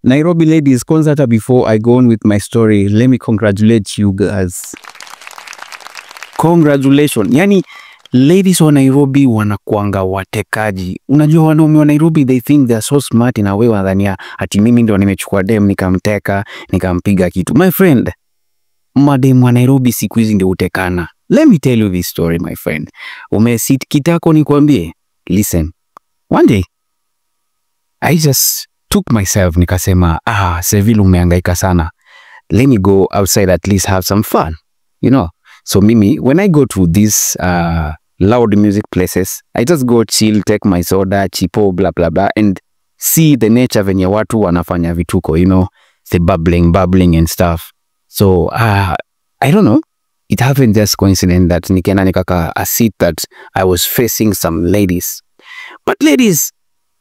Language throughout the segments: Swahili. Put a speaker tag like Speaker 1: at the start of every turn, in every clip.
Speaker 1: Nairobi ladies, kwanza before I go on with my story, let me congratulate you guys. Congratulations. Yani ladies wa Nairobi wanakuanga watekaji. Unajua wanaume wa Nairobi, they think they are so smart in a way, wadhania ati mimi ndio nimechukua dem nikamteka, nikampiga kitu. My friend, madem wa Nairobi siku hizi ndio utekana. Let me tell you this story, my friend. Umesit kitako nikwambie. Listen. One day I just took myself, nikasema, Seville umehangaika sana. Let me go outside, at least have some fun. You know? So mimi, when I go to these loud music places, I just go chill, take my soda, chipo, blah, blah, blah, and see the nature venye watu wanafanya vituko, you know, the bubbling and stuff. So, I don't know. It happened just coincident that nikena nikaka a seat that I was facing some ladies. But ladies,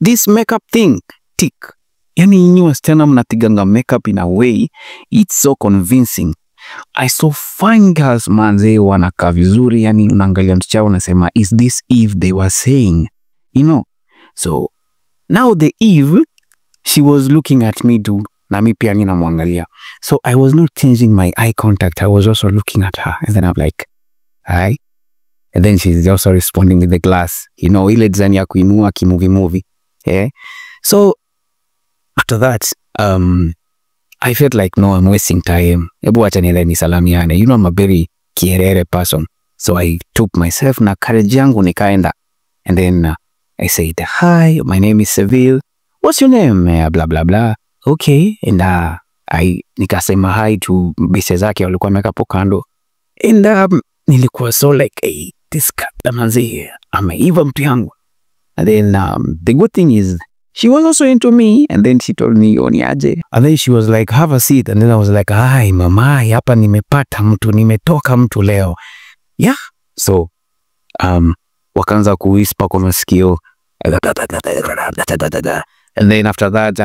Speaker 1: this makeup thing, tick. Yani nyinyi wasichana mnatiganga makeup in a way, it's so convincing. I saw fine girls manze wanakaa vizuri, yani unaangalia msichana unasema, is this Eve they were saying? You know? So, now the Eve, she was looking at me too, na mi pia ninamwangalia. So, I was not changing my eye contact, I was also looking at her. And then I'm like, hi. And then she's also responding with the glass. You know, ile design ya kuinua movie. Yeah? So, after that, I felt like, no, I'm wasting time. Ebu acha niende nisalamiane. You know, I'm a very kierere person. So I took myself na courage yangu nikaenda. And then I said, hi, my name is Seville. What's your name? Blah, blah, blah. Okay. And I nikasema hi to bise zake walikuwa wameka hapo kando. And nilikuwa so like, hey, this cat manzi ameiva mtu yangu. And then the good thing is, she was also into me, and then she told me, Oniaje. And then she was like, have a seat. And then I was like, hi, mama, hapa nimepata mtu, nimetoka mtu leo. Yeah. So, wakaanza kuwhisper kwa masikio. And then after that,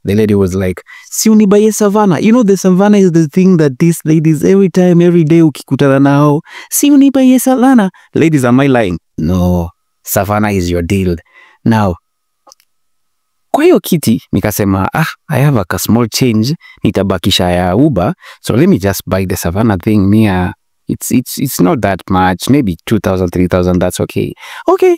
Speaker 1: the lady was like, si unibaye Savannah. You know, the Savannah is the thing that these ladies, every day, ukikutana nao, si unibaye Savannah. Ladies, am I lying? No, Savannah is your deal. Now, kwa hiyo kiti, nikasema, I have a small change, nitabakisha ya Uber, so let me just buy the Savannah thing. It's not that much, maybe 2,000, 3,000, that's okay. Okay,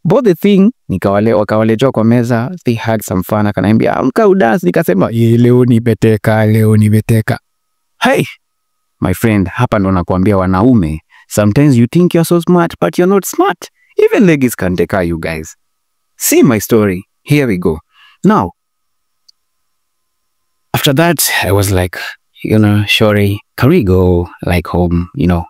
Speaker 1: bought the thing, wakawalejoa kwa meza, they had some fun, akaniambia, amka udance, nikasema, leo nibeteka. Hey, my friend, hapa ndo nakuambia wanaume, sometimes you think you're so smart, but you're not smart. Even ladies can take you guys. See my story, here we go. Now, after that, I was like, you know, sorry, can we go like home, you know?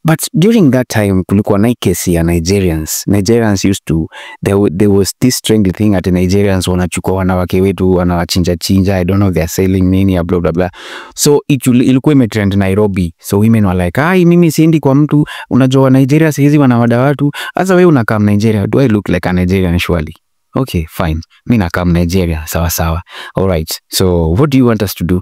Speaker 1: But during that time, kulikuwa na kesi ya Nigerians. Nigerians used to, there was this trendy thing at the Nigerians wanachukua wanawake wetu, wanawachinja. I don't know, they're selling nini, blah, blah, blah. So, ilikuwa imetrend Nairobi. So, women were like, mimi siendi kwa mtu, unajua Nigeria hizi wanawada watu. Asa wewe unakaa Nigeria, do I look like a Nigerian surely? Okay, fine. Mi nakam Nigeria, sawa. All right. So, what do you want us to do?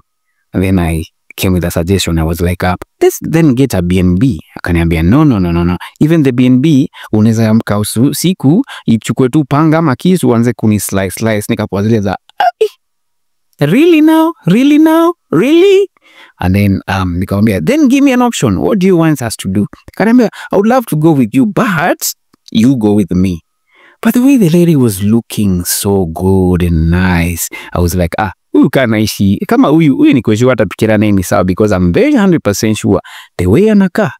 Speaker 1: And then I came with a suggestion. I was like, let's then get a BNB. Akaniambia, no. Even the BNB, unaweza amka usiku, ichukue tu panga ama kisu, uanze kuni slice. Nikapozeleza, really now? And then, nikamwambia, then give me an option. What do you want us to do? Akaniambia, I would love to go with you, but you go with me. But the way the lady was looking so good and nice, I was like, huyu kanaishi, kama huyu ni kweshi wata tukirana ni sawa, because I'm very 100% sure the way anaka,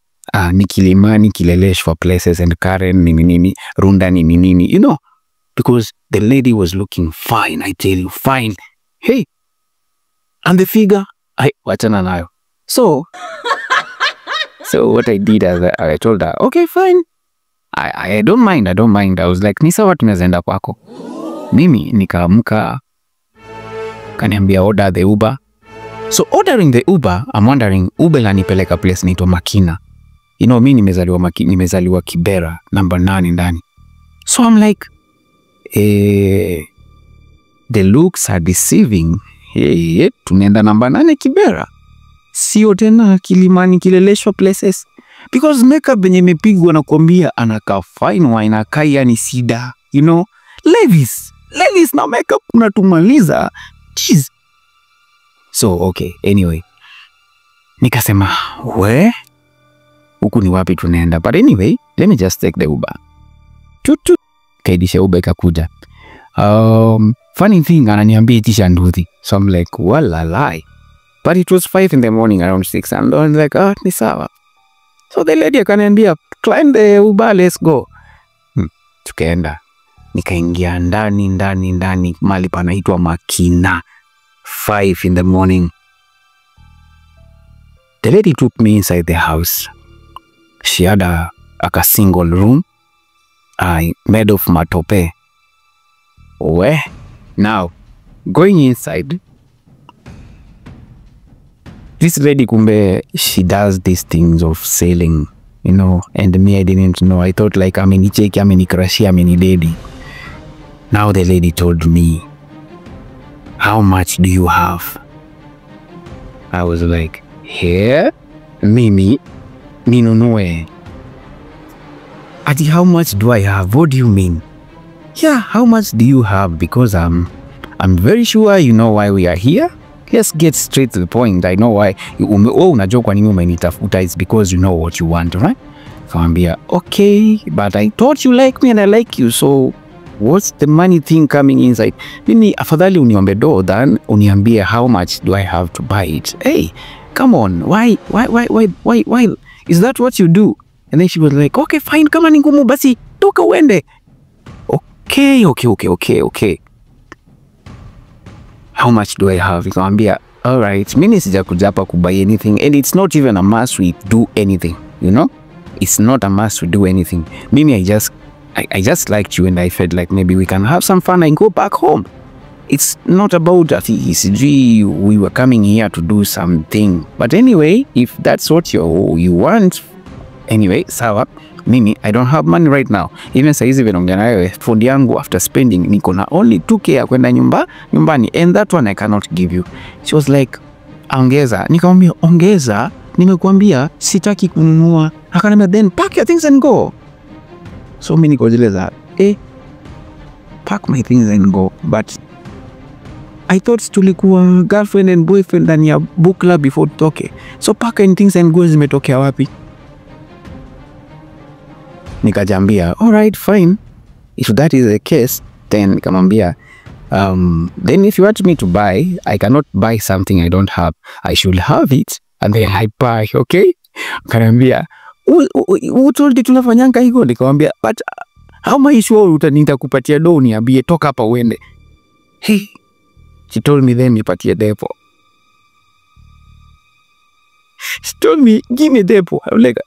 Speaker 1: ni Kilimani, Kilelesh for places and Karen, nini, Runda, nini, you know, because the lady was looking fine, I tell you, fine. Hey, and the figure, wachana nayo. So what I did is I told her, okay, fine. I don't mind. I was like, ni sawa tunaenda kwako. Mimi nikaamka, kaniambia order the Uber. So ordering the Uber, I'm wondering, Uber lanipeleka place naitwa Makina. You know, mimi nimezaliwa Kibera, number 9 ndani. So I'm like, the looks are deceiving. Tunaenda number 9 Kibera. Sio tena Kilimani, Kileleshwa places. Because makeup benye imepigwa na kuambia anakaa fine wine, anakaa yani sida, you know. Ladies, na makeup unatumaliza. Jeez, So okay, anyway, nikasema we huku ni wapi tunaenda, but anyway let me just take the Uber. Tutu kaidisha Uber ikakuja. Funny thing, ananiambia itisha nduthi. So I'm like, well, I lie. But it was 5 in the morning, around 6. And I was like, ni sawa. So the lady akaniambia, climb the Uber, let's go. Tukaenda. Nikaingia ndani mahali panaitwa Makina. 5 in the morning. The lady took me inside the house. She had a single room. Made of matope. Now, going inside, this lady kumbe, she does these things of selling, you know, and me, I didn't know. I thought like, amenicheki, amenikrashia, amenidedi. Now the lady told me, how much do you have? I was like, here? Mimi ninunue. Ati, how much do I have? What do you mean? Yeah, how much do you have? Because I'm very sure you know why we are here. Let's get straight to the point. I know why. Unajua kwa nini umenitafuta. It's because you know what you want, right? Kamwambia, okay, but I thought you like me and I like you, so what's the money thing coming inside? Mimi afadhali uniombe do than uniambie how much do I have to buy it. Hey, come on. Why? Is that what you do? And then she was like, okay, fine, kama ni ngumu basi toka uende. Okay. How much do I have? Nikamwambia, all right, mimi sijakuja hapa kubuy anything, and it's not even a must we do anything, you know? It's not a must we do anything. Mimi I just liked you and I felt like maybe we can have some fun and go back home. It's not about that we were coming here to do something. But anyway, if that's what you want, anyway, sawa. Mimi, I don't have money right now. Even saizi venongea na wewe, food yangu after spending niko na only 2K ya kwenda nyumbani, and that one I cannot give you. She was like, ongeza. Nikamwambia, ongeza? Nimekuambia sitaki kununua. Akaniambia, then pack your things and go. So mimi nikojeleza, pack my things and go. But I thought tulikuwa girlfriend and boyfriend ndani ya book club before tutoke. So pack and things and go zimetokea wapi? Nikajambia, all right, fine. If that is the case, then nikamwambia, then if you want me to buy, I cannot buy something I don't have. I should have it and then I buy, okay? Kanambia, who told you tunafanyanga hivyo? Nikamwambia, but how am I sure nitakupatia do niambie toka hapa uende? Hey, she told me then nipatie depo. She told me, give me depo. I'm like,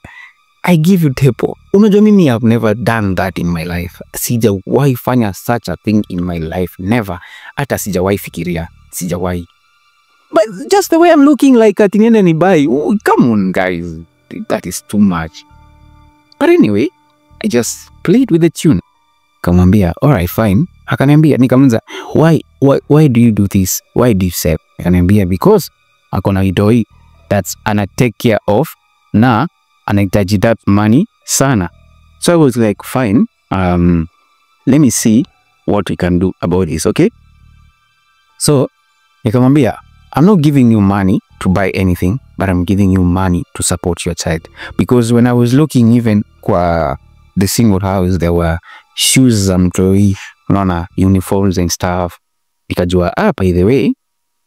Speaker 1: I give you depo. Unajua mimi, I've never done that in my life. Sijawahi fanya such a thing in my life. Never. Hata sijawahi fikiria. Sijawahi. But just the way I'm looking like ati niende ni buy. Come on, guys. That is too much. But anyway, I just played with the tune. Kamwambia, alright, fine. Akaniambia, nikamuuliza, why do you do this? Why do you save? Akaniambia, because akona idoi that's ana take care of na anahitaji that money sana. So I was like, fine, let me see what we can do about this, okay? So nikamwambia, I'm not giving you money to buy anything, but I'm giving you money to support your child. Because when I was looking even kwa the single house, there were shoes za mtoi, unaona, uniforms and stuff. Nikajua, by the way,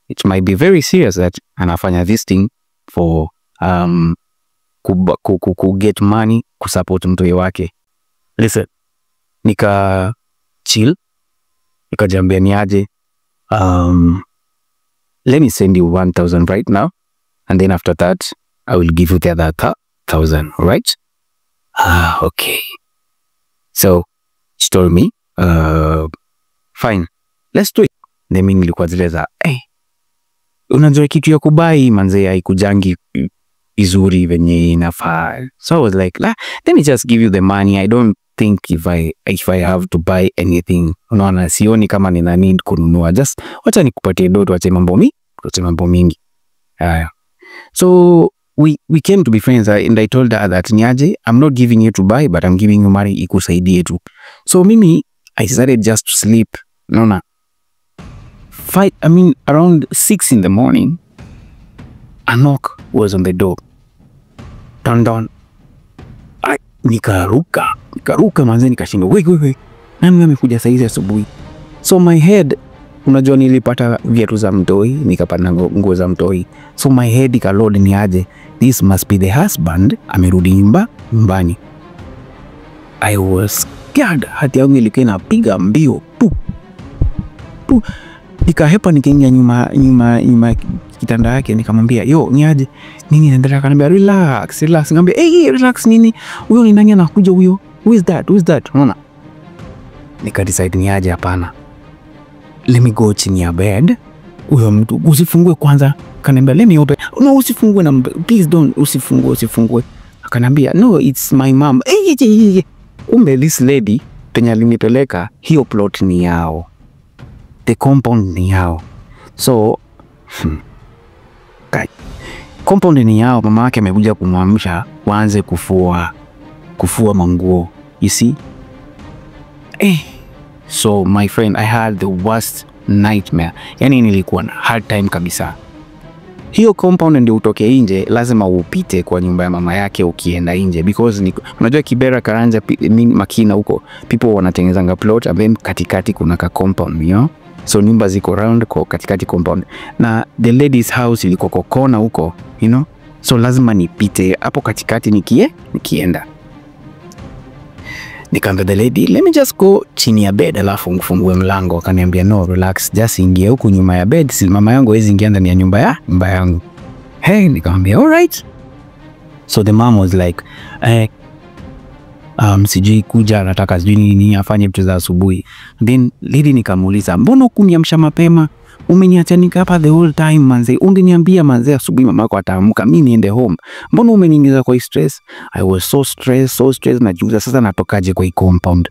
Speaker 1: it might be very serious that anafanya this thing for get money kusupport mtoi wake. Listen, nika chill, nikajambia niaje, let me send you 1,000 right now, and then after that I will give you the other 1,000, right? Okay. So she told me, fine, let's do it. Then mimi nilikuwa zile za, unajua kitu ya kubai manze haikujangi izuri venye inafaa. So I was like, let me just give you the money. I don't think if I have to buy anything. Unaona, sioni kama nina need kununua. Just wacha nikupatie do, tuache mambo mingi. So we came to be friends, and I told her that niaje, I'm not giving you to buy, but I'm giving you money ikusaidie tu. So mimi, I decided just to sleep. Around 6 in the morning, A knock was on the door. Don. Nikaruka manze, nikashinda. Wait. Nani amekuja saa hizi asubuhi? So my head, unajua nilipata viatu za mtoi, nikapata nguo za mtoi. So my head ikaload ni aje, this must be the husband, amerudi nyumbani. I was scared. Hati yangu ilikuwa inapiga mbio. Nikahepa nikaingia nyuma kitanda yake, nikamwambia, "Yo, ni aje? Nini inaendelea?" Akaniambia, "Relax." Ngambia, "Hey, relax nini? Huyo ni nani anakuja huyo? Who is that?" Unaona? Nikadecide ni aje, hapana. Let me go chini ya bed. Huyo mtu usifungue kwanza. Akaniambia, "Let me open." "No, usifungue na please don't, usifungue." Akaniambia, "No, it's my mom." Kumbe this lady penye alinipeleka, hiyo plot ni yao. The compound ni yao. So compound ni yao. Mama yake amekuja kumwamsha waanze kufua manguo. You see? So my friend, I had the worst nightmare. Yani nilikuwa na hard time kabisa. Hiyo compound ndio utoke nje, lazima upite kwa nyumba ya mama yake ukienda nje, because unajua Kibera, Karanja, Makina huko people wanatengenezanga plot and then katikati kuna ka compound, you know? So nyumba ziko round kwa katikati compound, na the lady's house iliko kwa kona huko, you know? So lazima nipite hapo katikati nikienda. Nikaambia the lady, "Let me just go chini ya bed alafu mfungue mlango." Akaniambia, "No, relax, just ingia huku nyuma ya bed. Si mama yangu hawezi ingia ndani ya nyumba yangu." Nikamwambia, "All right." So the mom was like, sijui kuja, nataka sijui nini afanye vitu za asubuhi. Then lady nikamuuliza, "Mbona hukuniamsha mapema? Umeniachanika hapa the whole time manze. Ungeniambia manze asubuhi mama yako ataamka mimi niende home. Mbona umeniingiza kwa stress?" I was so stressed. Najiuliza sasa natokaje kwa hii compound?